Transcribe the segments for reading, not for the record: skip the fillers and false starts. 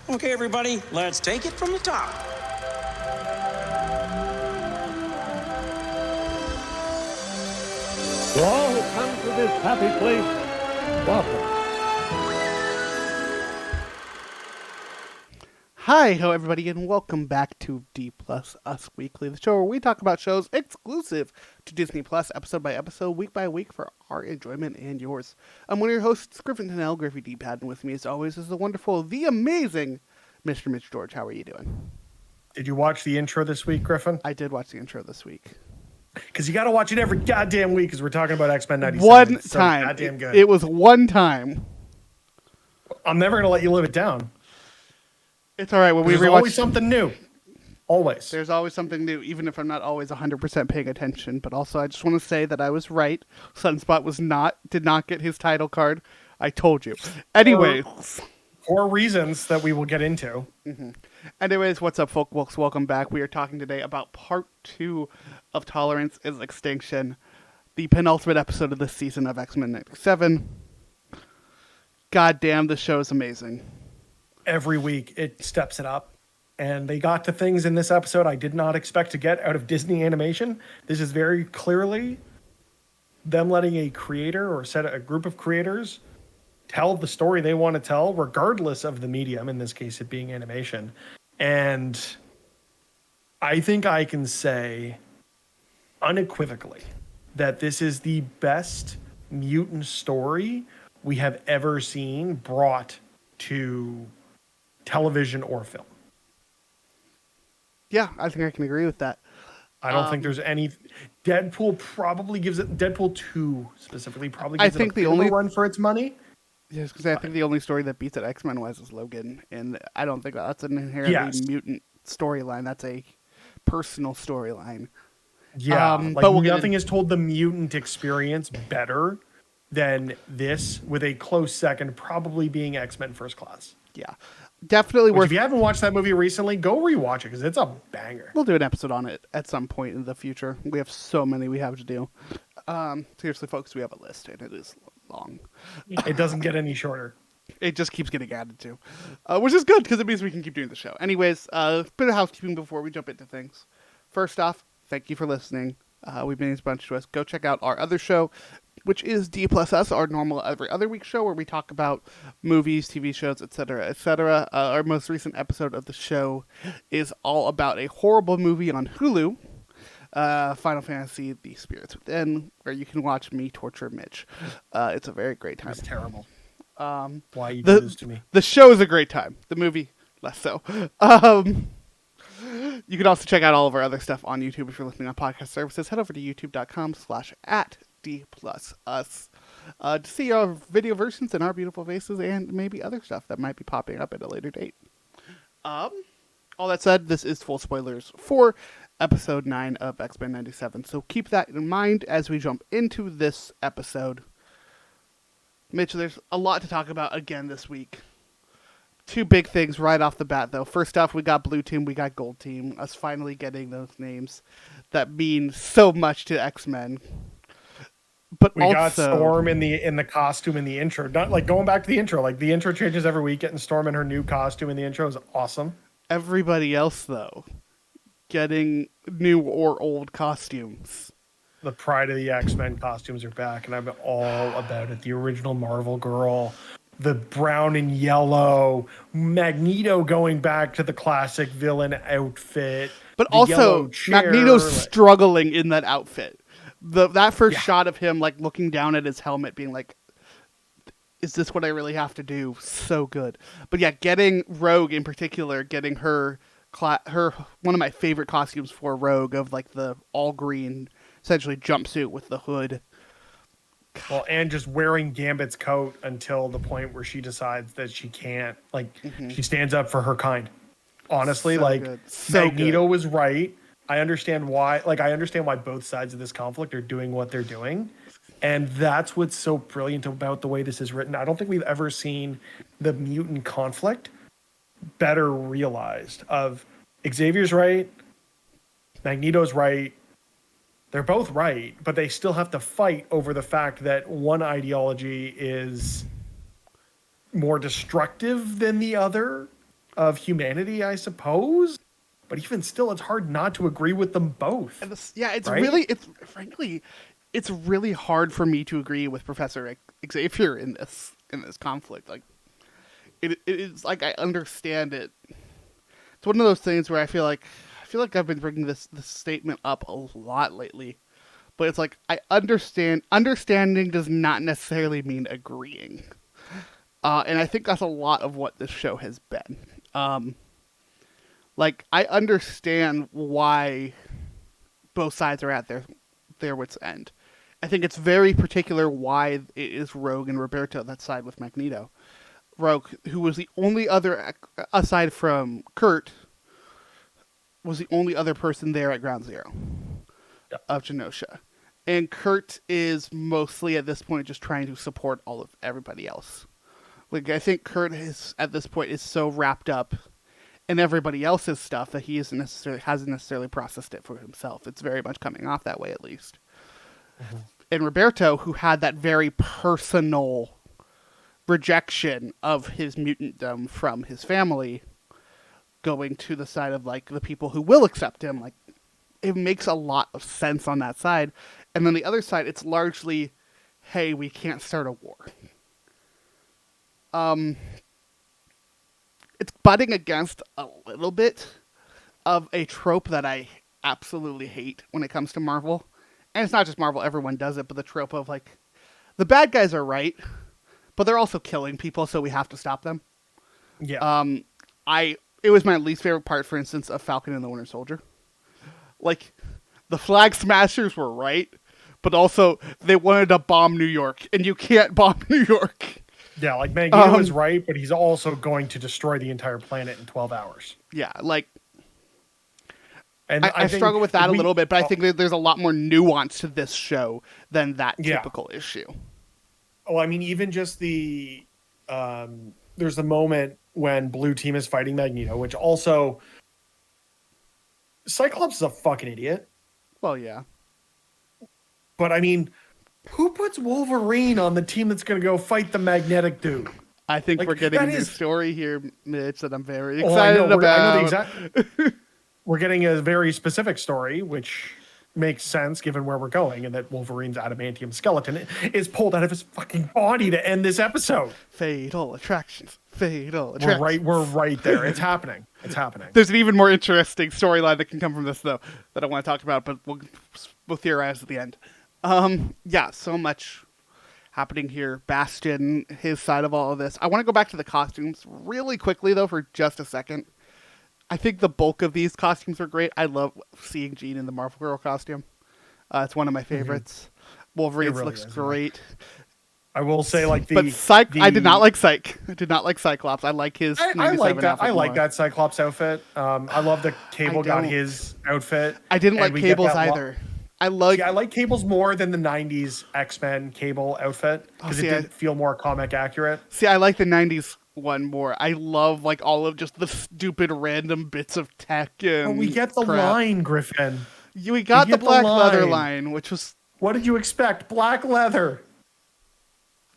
Okay, everybody, let's take it from the top. To all who come to this happy place, welcome. Hi, hello everybody, and welcome back to D Plus Us Weekly, the show where we talk about shows exclusive to Disney Plus, episode by episode, week by week, for our enjoyment and yours. I'm one of your hosts, Griffin Tennell, Griffey D-Pad, and with me, as always, is the wonderful, the amazing Mr. Mitch George. How are you doing? Did you watch the intro this week, Griffin? I did watch the intro this week. Because you got to watch it every goddamn week, because we're talking about X-Men 97. One It's so time. goddamn good. It was one time. I'm never going to let you live it down. It's all right. When we There's rewatch, always something new. Always. there's always something new, even if I'm not always 100% paying attention. But also, I just want to say that I was right. Sunspot did not get his title card. I told you. Anyways. For reasons that we will get into. Anyways, what's up, folks? Welcome back. We are talking today about part 2 of Tolerance is Extinction, the penultimate episode of this season of X-Men 97. God damn, the show is amazing. Every week, it steps it up. And they got to things in this episode I did not expect to get out of Disney animation. This is very clearly them letting a creator or a group of creators tell the story they want to tell, regardless of the medium, in this case it being animation. And I think I can say unequivocally that this is the best mutant story we have ever seen brought to television or film. Yeah, I think I can agree with that. I don't think there's any. Deadpool probably gives it. Deadpool 2 specifically probably I gives think it a the bit of only- a run for its money. Yes, because I think the only story that beats it X-Men wise is Logan, and I don't think that's an inherently Yes. mutant storyline. That's a personal storyline. Yeah, but we'll get nothing has told the mutant experience better than this, with a close second probably being X-Men First Class. Yeah, definitely Which, worth. if you haven't watched that movie recently, go rewatch it because it's a banger. We'll do an episode on it at some point in the future. We have so many we have to do. Seriously, folks, we have a list, and it is long. It doesn't get any shorter. It just keeps getting added to, which is good because it means we can keep doing the show. Anyways, bit of housekeeping before we jump into things. First off, thank you for listening. We've been a bunch to us. Go check out our other show, which is D Plus Us, our normal every other week show where we talk about movies, TV shows, etc., etc. Our most recent episode of the show is all about a horrible movie on Hulu, Final Fantasy: The Spirits Within, where you can watch me torture Mitch. It's a very great time. It's terrible. Why you do this to me? The show is a great time. The movie, less so. You can also check out all of our other stuff on YouTube if you're listening on podcast services. Head over to youtube.com/@DPlusUs to see our video versions and our beautiful faces and maybe other stuff that might be popping up at a later date. All that said, this is full spoilers for episode 9 of X-Men 97. So keep that in mind as we jump into this episode. Mitch, there's a lot to talk about again this week. Two big things right off the bat, though. First off, we got Blue Team, we got Gold Team. Us finally getting those names that mean so much to X-Men. But We also, got Storm in the costume in the intro. Not like going back to the intro. Like the intro changes every week. Getting Storm in her new costume in the intro is awesome. everybody else, though, getting new or old costumes. The Pride of the X-Men costumes are back, and I'm all about it. The original Marvel girl, the brown and yellow, Magneto going back to the classic villain outfit. But the also, yellow chair, Magneto's like- struggling in that outfit. That first shot of him, like, looking down at his helmet, being like, is this what I really have to do? So good. But yeah, getting Rogue in particular, getting her one of my favorite costumes for Rogue, of like the all green, essentially jumpsuit with the hood. Well, and just wearing Gambit's coat until the point where she decides that she can't. Like, she stands up for her kind. Honestly, So like, good. So Magneto good. was right. I understand why. Like, I understand why both sides of this conflict are doing what they're doing. And that's what's so brilliant about the way this is written. I don't think we've ever seen the mutant conflict better realized. Of Xavier's right, Magneto's right. They're both right, but they still have to fight over the fact that one ideology is more destructive than the other. of humanity, I suppose. But even still, it's hard not to agree with them both. And it's right? really, frankly, it's really hard for me to agree with Professor Xavier in this conflict. Like, it's like I understand it. It's one of those things where I feel like I've been bringing this statement up a lot lately, but it's like I understand. Understanding does not necessarily mean agreeing, and I think that's a lot of what this show has been. Like, I understand why both sides are at their wits' end. I think it's very particular why it is Rogue and Roberto that side with Magneto. Rogue, who was the only other, aside from Kurt, was the only other person there at Ground Zero of Genosha. And Kurt is mostly, at this point, just trying to support everybody else. Like, I think Kurt at this point is so wrapped up in everybody else's stuff that he hasn't necessarily processed it for himself. It's very much coming off that way, at least. Mm-hmm. And Roberto, who had that very personal rejection of his mutantdom from his family, going to the side of, like, the people who will accept him, like, it makes a lot of sense on that side. And then the other side, it's largely, hey, we can't start a war. It's butting against a little bit of a trope that I absolutely hate when it comes to Marvel. And it's not just Marvel, everyone does it, but the trope of, like, the bad guys are right, but they're also killing people, so we have to stop them. Yeah. It was my least favorite part, for instance, of Falcon and the Winter Soldier. Like, the Flag Smashers were right, but also they wanted to bomb New York, and you can't bomb New York. Yeah, like Magneto is right, but he's also going to destroy the entire planet in 12 hours. Yeah, like, and I struggle with that a little bit, but I think that there's a lot more nuance to this show than that typical issue. Oh, I mean, even just there's the moment when Blue Team is fighting Magneto, which also, Cyclops is a fucking idiot. Well, yeah. But I mean, who puts Wolverine on the team that's going to go fight the magnetic dude? I think we're getting a new story here, Mitch, that I'm very excited about. We're getting a very specific story, which makes sense given where we're going, and that Wolverine's adamantium skeleton is pulled out of his fucking body to end this episode. Fatal attractions. We're right there. It's happening. It's happening. There's an even more interesting storyline that can come from this, though, that I want to talk about, but we'll theorize at the end. Yeah, so much happening here. Bastion, his side of all of this. I want to go back to the costumes really quickly, though, for just a second. I think the bulk of these costumes are great. I love seeing Jean in the Marvel Girl costume. It's one of my favorites. Mm-hmm. Wolverine's really looks great. I will say, like, I did not like Psych. I did not like Cyclops. I like his. I like that. I like that Cyclops outfit. I love that Cable got his outfit. I didn't like Cable's either. I like Cable's more than the 90s X-Men Cable outfit because it did feel more comic accurate. See, I like the 90s one more. I love, like, all of just the stupid random bits of tech and we get the line, Griffin. We got the black leather line, which was... What did you expect? Black leather.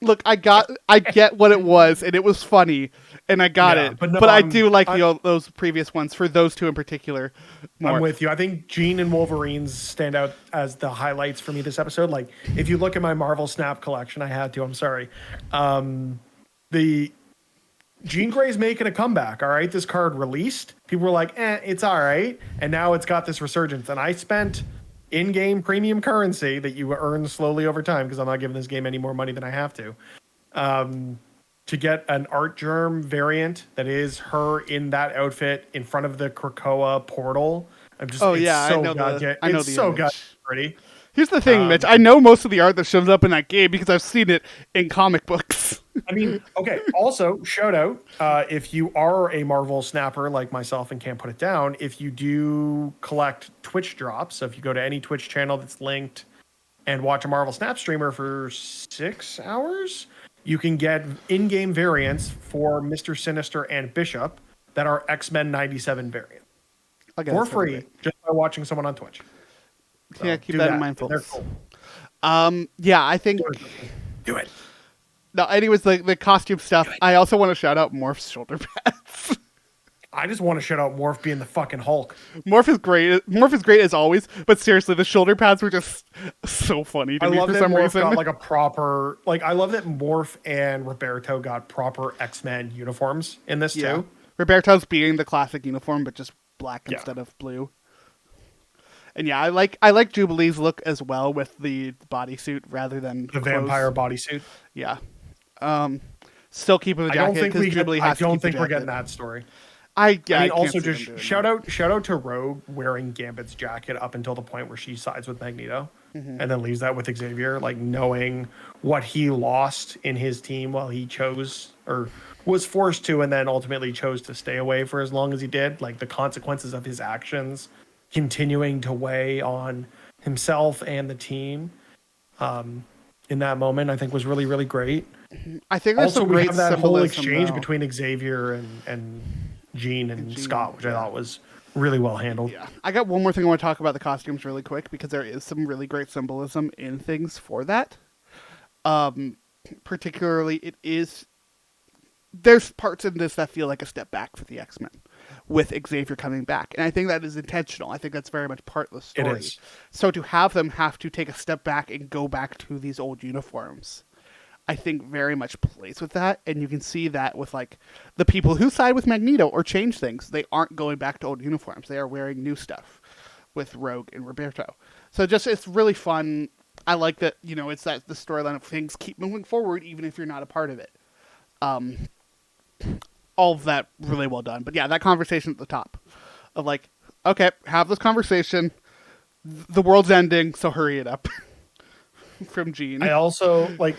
Look, I get what it was, and it was funny, and I got it. But I do like those previous ones, for those two in particular, more. I'm with you. I think Jean and Wolverine's stand out as the highlights for me this episode. Like, if you look at my Marvel Snap collection, I had to, I'm sorry. The Jean Grey's making a comeback, all right? This card released. People were like, it's all right. And now it's got this resurgence. And I spent in-game premium currency that you earn slowly over time, because I'm not giving this game any more money than I have to get an Art Germ variant that is her in that outfit in front of the Krakoa portal. I'm just, I know it's so goddamn pretty. Here's the thing, Mitch. I know most of the art that shows up in that game because I've seen it in comic books. I mean, okay. Also, shout out, if you are a Marvel snapper like myself and can't put it down, if you do collect Twitch drops, so if you go to any Twitch channel that's linked and watch a Marvel Snap streamer for 6 hours, you can get in-game variants for Mr. Sinister and Bishop that are X-Men 97 variants. For free, just by watching someone on Twitch. So yeah, keep that in mind, folks. Cool. Yeah, I think... Do it. No, anyways, the costume stuff. I also want to shout out Morph's shoulder pads. I just want to shout out Morph being the fucking Hulk. Morph is great. Morph is great as always, but seriously, the shoulder pads were just so funny to I me love for that some Morph reason. got like a proper, like I love that Morph and Roberto got proper X-Men uniforms in this Yeah. too. Roberto's being the classic uniform, but just black Yeah. instead of blue. And yeah, I like Jubilee's look as well with the bodysuit rather than The clothes. vampire bodysuit. Yeah. Still keeping the I jacket don't think because we Jubilee get, I has to don't keep the think we're jacket. getting that story. I I can't also see them just doing shout that. out to Rogue wearing Gambit's jacket up until the point where she sides with Magneto, Mm-hmm. and then leaves that with Xavier. Like knowing what he lost in his team while he chose or was forced to, and then ultimately chose to stay away for as long as he did. Like the consequences of his actions continuing to weigh on himself and the team. In that moment, I think was really really great. I think there's Also, some we great have that whole symbolism, exchange though. between Xavier and Jean and Jean, Scott, which I yeah. thought was really well handled. Yeah, I got one more thing I want to talk about the costumes really quick because there is some really great symbolism in things for that. Particularly, there's parts in this that feel like a step back for the X-Men, with Xavier coming back, and I think that is intentional. I think that's very much part of the story. It is. So to have them have to take a step back and go back to these old uniforms, I think very much plays with that, and you can see that with like the people who side with Magneto or change things. They aren't going back to old uniforms; they are wearing new stuff with Rogue and Roberto. So it's really fun. I like that it's that the storyline of things keep moving forward even if you're not a part of it. All of that really well done. But yeah, that conversation at the top of like, okay, have this conversation. The world's ending, so hurry it up. From Jean. I also like.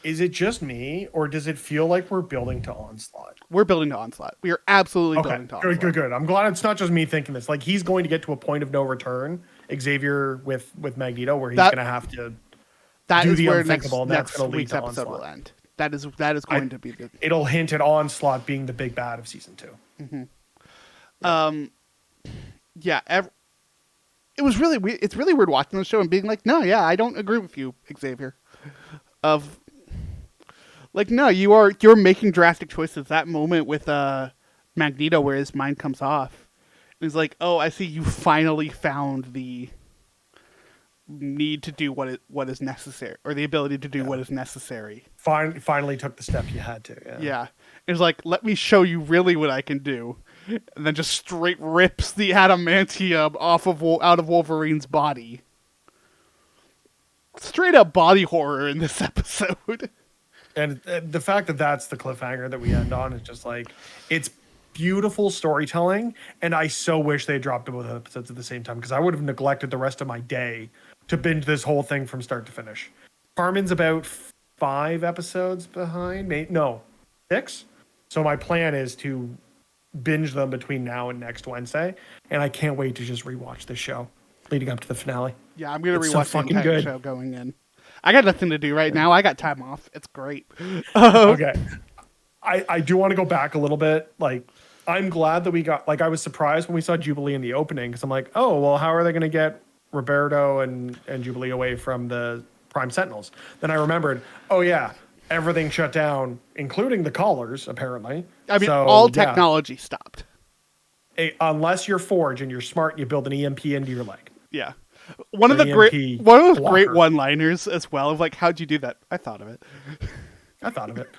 Is it just me, or does it feel like we're building to Onslaught? We're building to Onslaught. We are absolutely building to Onslaught. Good. I'm glad it's not just me thinking this. Like he's going to get to a point of no return, Xavier with Magneto, where he's going to have to that do is the where unthinkable, and that's next going to lead week's to episode Onslaught. will end. That is going to be the. It'll hint at Onslaught being the big bad of season 2. Yeah. It was really weird. It's really weird watching the show and being like, no, yeah, I don't agree with you, Xavier. Like, no, you're making drastic choices. That moment with Magneto where his mind comes off. He's like, oh, I see you finally found the need to do what is necessary, or the ability to do what is necessary. Finally took the step you had to. Yeah. It's like, let me show you really what I can do. And then just straight rips the adamantium out of Wolverine's body. Straight up body horror in this episode. And the fact that that's the cliffhanger that we end on is just like, it's beautiful storytelling. And I so wish they dropped both episodes at the same time, because I would have neglected the rest of my day to binge this whole thing from start to finish. Carmen's about 5 episodes behind. No, 6. So my plan is to binge them between now and next Wednesday. And I can't wait to just rewatch this show leading up to the finale. Yeah, I'm going to It's rewatch so the entire fucking good. show going in. I got nothing to do right now. I got time off. It's great. Okay. I do want to go back a little bit. Like, I'm glad that we got, like, I was surprised when we saw Jubilee in the opening, because I'm like, oh, well, how are they going to get Roberto and Jubilee away from the Prime Sentinels? Then I remembered, oh, yeah, everything shut down, including the collars, apparently. I mean, So, all yeah. technology stopped. Unless you're Forge and you're smart and you build an EMP into your leg. Yeah. One of An those EMP great blocker. one-liners as well of like, how'd you do that? I thought of it. I thought of it.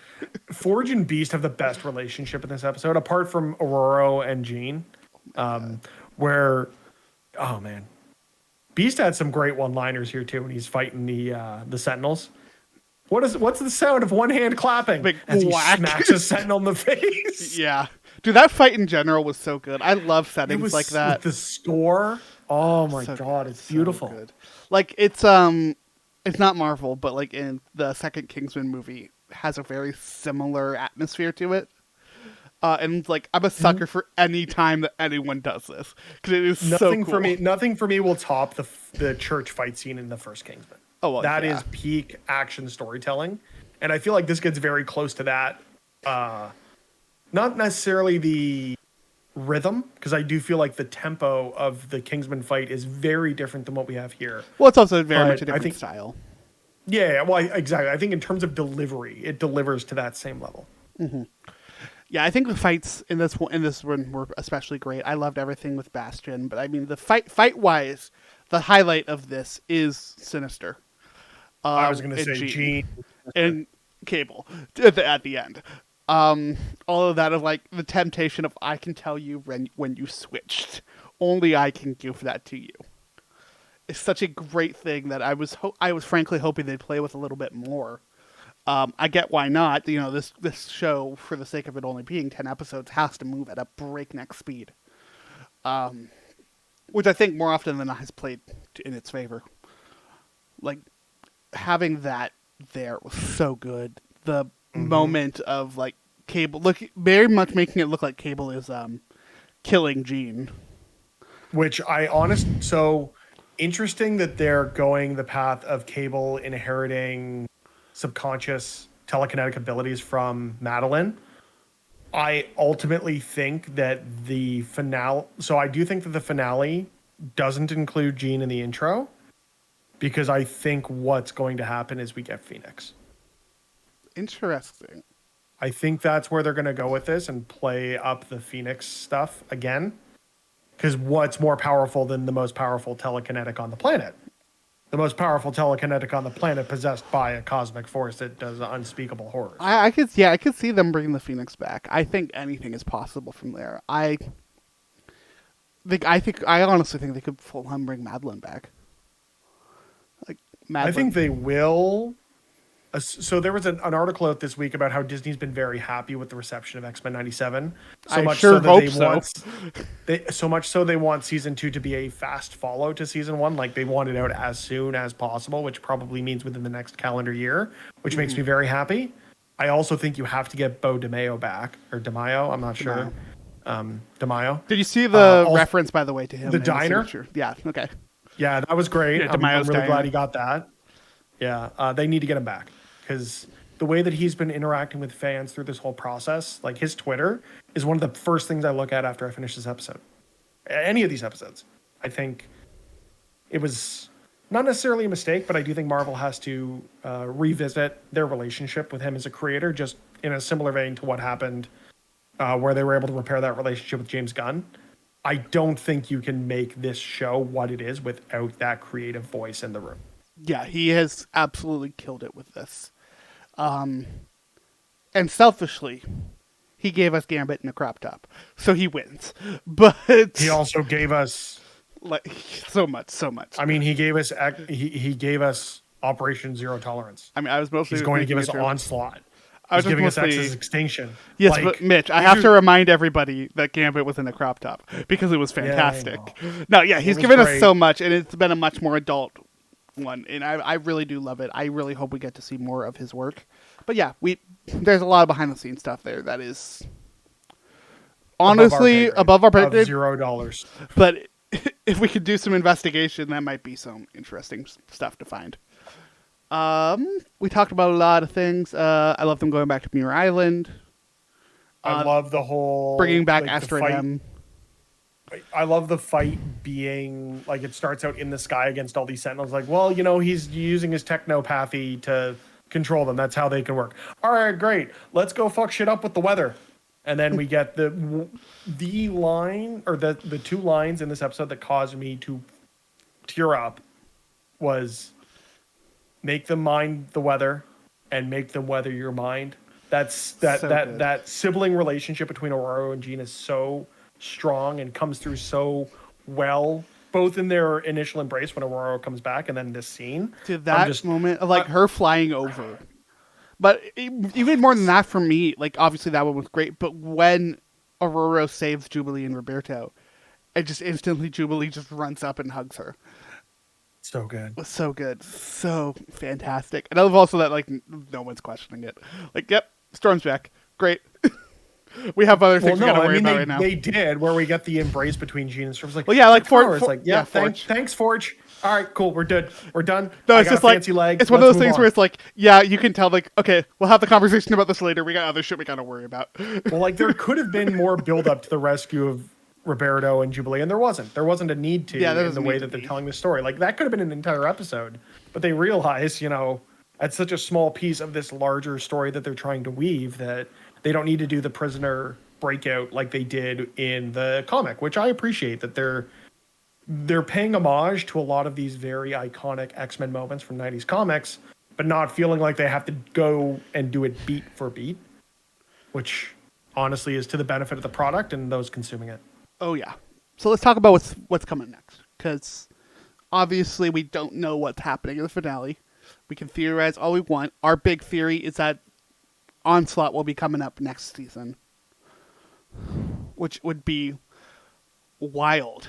Forge and Beast have the best relationship in this episode, apart from Aurora and Jean, where, oh man, Beast had some great one-liners here too when he's fighting the Sentinels. What's the sound of one hand clapping Big as he whack. smacks a Sentinel in the face? Yeah. Dude, that fight in general was so good. I love It settings was like that. with the score. Oh my So god, good, it's so beautiful. good. Like it's not Marvel, but like in the second Kingsman movie has a very similar atmosphere to it. And like I'm a sucker for any time that anyone does this because it is Nothing so cool. for me. Nothing for me will top the church fight scene in the first Kingsman. Oh, well, that yeah. is peak action storytelling, and I feel like this gets very close to that. Not necessarily the rhythm, because I do feel like the tempo of the Kingsman fight is very different than what we have here. Well, it's also very But much a I different think- style. Yeah, well, exactly. I think in terms of delivery, it delivers to that same level. Yeah, I think the fights in this one were especially great. I loved everything with Bastion, but I mean the fight wise, the highlight of this is Sinister. I was going to and say Gene. and Cable at the end. All of that of like the temptation of I can tell you when you switched. Only I can give that to you. It's such a great thing that I was frankly hoping they'd play with a little bit more. I get why not. You know, this show, for the sake of it only being 10 episodes, has to move at a breakneck speed. Which I think more often than not has played in its favor. Like, having that there was so good. The moment of, like, Cable, very much making it look like Cable is killing Jean. Which so interesting that they're going the path of Cable inheriting subconscious telekinetic abilities from Madeline. I ultimately think that the finale, so I do think that the finale doesn't include Jean in the intro, because I think what's going to happen is we get Phoenix. Interesting. I think that's where they're going to go with this and play up the Phoenix stuff again. Because what's more powerful than the most powerful telekinetic on the planet? The most powerful telekinetic on the planet possessed by a cosmic force that does unspeakable horrors. I could see them bringing the Phoenix back. I think anything is possible from there. I honestly think they could full on bring Madeline back. Like Madeline. I think they will. So there was an article out this week about how Disney's been very happy with the reception of X-Men 97. So much so they want season 2 to be a fast follow to season 1. Like they want it out as soon as possible, which probably means within the next calendar year, which makes me very happy. I also think you have to get Bo DeMaio back, or DeMaio, I'm not sure. DeMaio. Did you see the reference, by the way, to him? The diner? Yeah, okay. Yeah, that was great. Yeah, I'm really glad he got that. Yeah, they need to get him back. Because the way that he's been interacting with fans through this whole process, like his Twitter, is one of the first things I look at after I finish this episode. Any of these episodes. I think it was not necessarily a mistake, but I do think Marvel has to revisit their relationship with him as a creator, just in a similar vein to what happened where they were able to repair that relationship with James Gunn. I don't think you can make this show what it is without that creative voice in the room. Yeah, he has absolutely killed it with this. And selfishly, he gave us Gambit in a crop top, so he wins. But he also gave us like so much. I mean, he gave us he gave us Operation Zero Tolerance. I mean, I was mostly he's going to give us Onslaught. He's giving us X's Extinction. Yes, like, but Mitch, I have to remind everybody that Gambit was in a crop top because it was fantastic. Yeah, he's given us so much, and it's been a much more adult one, and I really do love it. I really hope we get to see more of his work. But yeah, there's a lot of behind the scenes stuff there that is honestly above our pay grade. $0. But if we could do some investigation, that might be some interesting stuff to find. We talked about a lot of things. I love them going back to Muir Island. I love the whole bringing back Astra and M. I love the fight being like it starts out in the sky against all these sentinels. Like, well, you know, he's using his technopathy to control them. That's how they can work. All right, great. Let's go fuck shit up with the weather. And then we get the line, or the two lines in this episode that caused me to tear up was make them mind the weather and make them weather your mind. That sibling relationship between Aurora and Jean is so strong and comes through so well, both in their initial embrace when Aurora comes back and then this scene. To that moment of like her flying over. But even more than that for me, like obviously that one was great, but when Aurora saves Jubilee and Roberto, it just instantly Jubilee just runs up and hugs her. So good. It was so good. So fantastic. And I love also that like no one's questioning it. Like, yep, Storm's back. Great. We have other things we gotta worry about right now. They did, where we got the embrace between Jean and Storm. Like, well, yeah, like Forge. Like, yeah, thanks, Forge. All right, cool. We're done. No, it's just like it's one of those things where it's like, yeah, you can tell, like, okay, we'll have the conversation about this later. We got other shit we gotta worry about. Well, like there could have been more build up to the rescue of Roberto and Jubilee, and there wasn't. There wasn't a need to in the way that they're telling the story. Like that could have been an entire episode, but they realize, you know, at such a small piece of this larger story that they're trying to weave that They don't need to do the prisoner breakout like they did in the comic, which I appreciate that they're paying homage to a lot of these very iconic X-Men moments from 90s comics, but not feeling like they have to go and do it beat for beat, which honestly is to the benefit of the product and those consuming it. Oh yeah. So let's talk about what's coming next, because obviously we don't know what's happening in the finale. We can theorize all we want. Our big theory is that Onslaught will be coming up next season, which would be wild.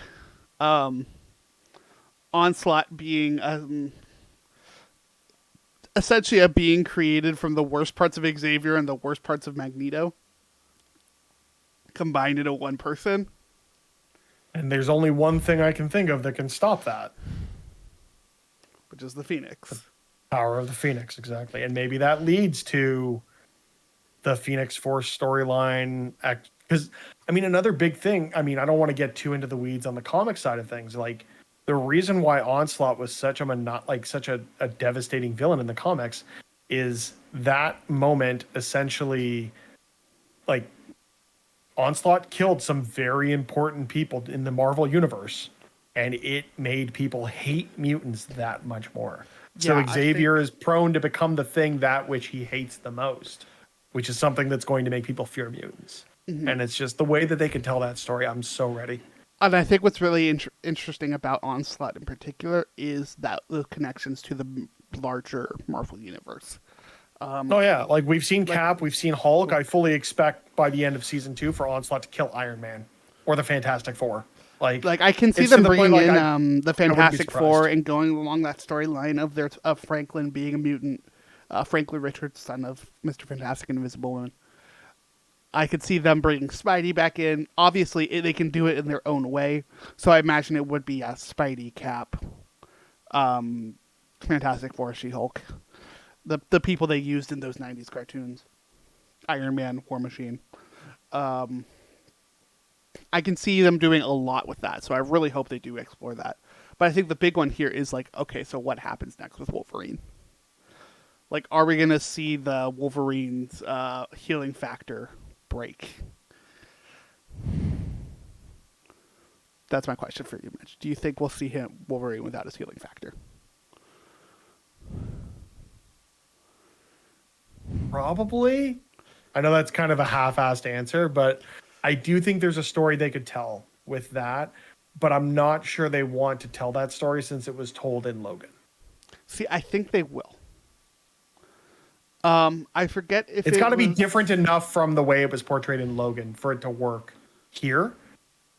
Onslaught being essentially a being created from the worst parts of Xavier and the worst parts of Magneto combined into one person. And there's only one thing I can think of that can stop that. Which is the Phoenix. Power of the Phoenix, exactly. And maybe that leads to the Phoenix Force storyline. Because, I mean, another big thing, I mean, I don't want to get too into the weeds on the comic side of things. Like, the reason why Onslaught was such a devastating villain in the comics is that moment essentially, like, Onslaught killed some very important people in the Marvel universe, and it made people hate mutants that much more. So Yeah, Xavier is prone to become the thing that which he hates the most, which is something that's going to make people fear mutants. Mm-hmm. And it's just the way that they can tell that story. I'm so ready. And I think what's really interesting about Onslaught in particular is that the connections to the larger Marvel universe. Oh yeah, like we've seen Cap, we've seen Hulk. I fully expect by the end of season 2 for Onslaught to kill Iron Man or the Fantastic Four. Like I can see them bringing in the Fantastic Four and going along that storyline of Franklin being a mutant, Franklin Richards, son of Mr. Fantastic and Invisible Woman. I could see them bringing Spidey back in. Obviously, they can do it in their own way, so I imagine it would be a Spidey, Cap, Fantastic Four, She-Hulk. The people they used in those 90s cartoons. Iron Man, War Machine. I can see them doing a lot with that, so I really hope they do explore that. But I think the big one here is like, okay, so what happens next with Wolverine? Like, are we going to see the Wolverine's healing factor break? That's my question for you, Mitch. Do you think we'll see Wolverine without his healing factor? Probably. I know that's kind of a half-assed answer, but I do think there's a story they could tell with that, but I'm not sure they want to tell that story since it was told in Logan. See, I think they will. I forget if it's got to be different enough from the way it was portrayed in Logan for it to work here.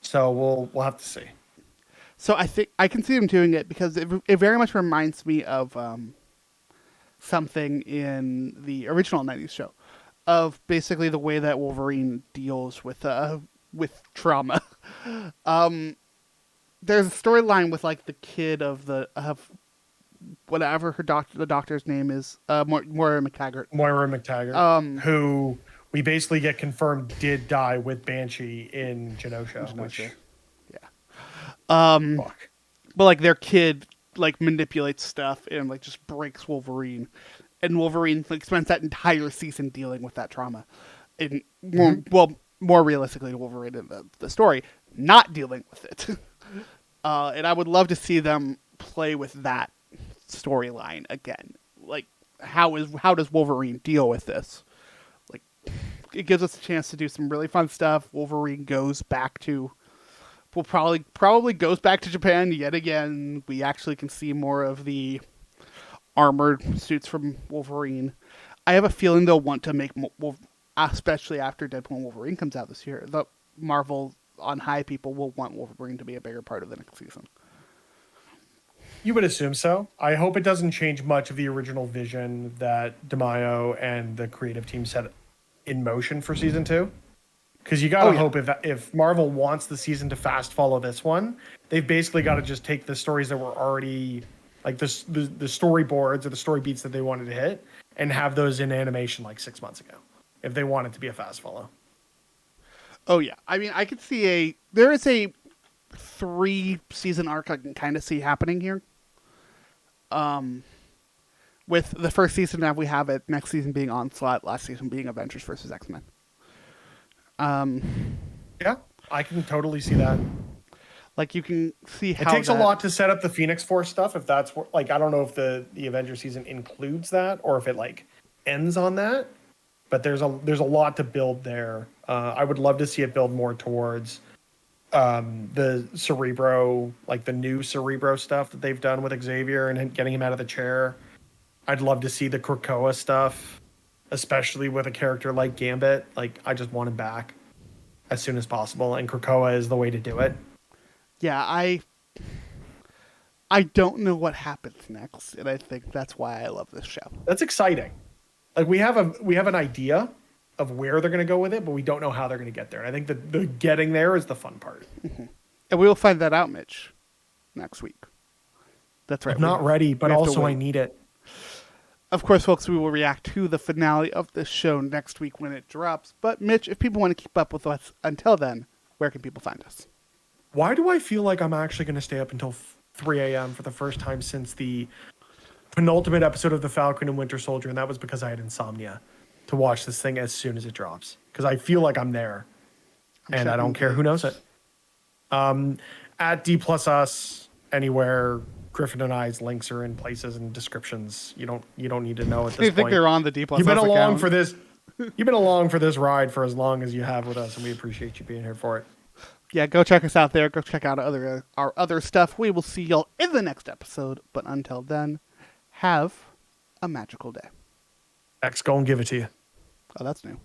So we'll have to see. So I think I can see them doing it because it very much reminds me of something in the original 90s show of basically the way that Wolverine deals with trauma. There's a storyline with like the kid of whatever the doctor's name is, Moira McTaggart. Moira McTaggart, who we basically get confirmed did die with Banshee in Genosha. Fuck. But like their kid like manipulates stuff and like just breaks Wolverine, and Wolverine like spends that entire season dealing with that trauma. And more realistically, Wolverine in the story not dealing with it. And I would love to see them play with that storyline again. Like, how does Wolverine deal with this? Like, it gives us a chance to do some really fun stuff. Wolverine goes back to probably goes back to Japan yet again. We actually can see more of the armored suits from Wolverine. I have a feeling they'll want to make, especially after Deadpool and Wolverine comes out this year, the Marvel on high people will want Wolverine to be a bigger part of the next season. You would assume so. I hope it doesn't change much of the original vision that DeMaio and the creative team set in motion for season 2. Because you gotta hope if Marvel wants the season to fast follow this one, they've basically got to just take the stories that were already like the storyboards or the story beats that they wanted to hit and have those in animation like 6 months ago, if they want it to be a fast follow. Oh yeah, I mean, I could see there is a 3-season arc I can kind of see happening here. With the first season that we have it, next season being Onslaught, last season being Avengers versus X-Men. Yeah, I can totally see that. Like you can see It how takes a lot to set up the Phoenix Force stuff. If that's like, I don't know if the Avengers season includes that or if it like ends on that. But there's a lot to build there. I would love to see it build more towards the Cerebro, like the new Cerebro stuff that they've done with Xavier and getting him out of the chair. I'd love to see the Krakoa stuff, especially with a character like Gambit. Like, I just want him back as soon as possible, and Krakoa is the way to do it. Yeah, I don't know what happens next, and I think that's why I love this show. That's exciting. Like, we have an idea of where they're going to go with it, but we don't know how they're going to get there. And I think the getting there is the fun part. Mm-hmm. And we will find that out, Mitch, next week. That's right. I'm not ready, but also I need it. Of course, folks, we will react to the finale of this show next week when it drops. But, Mitch, if people want to keep up with us until then, where can people find us? Why do I feel like I'm actually going to stay up until 3 a.m. for the first time since the penultimate episode of The Falcon and Winter Soldier? And that was because I had insomnia to watch this thing as soon as it drops. Because I feel like I'm there. And I don't care who knows it. At D+us, anywhere, Griffin and I's links are in places and descriptions. You don't need to know at this point. You think they're on the D+us You've been along account? for this. You've been along for this ride for as long as you have with us, and we appreciate you being here for it. Yeah, go check us out there. Go check out our other stuff. We will see y'all in the next episode. But until then, have a magical day. X, go and give it to you. Oh, that's new.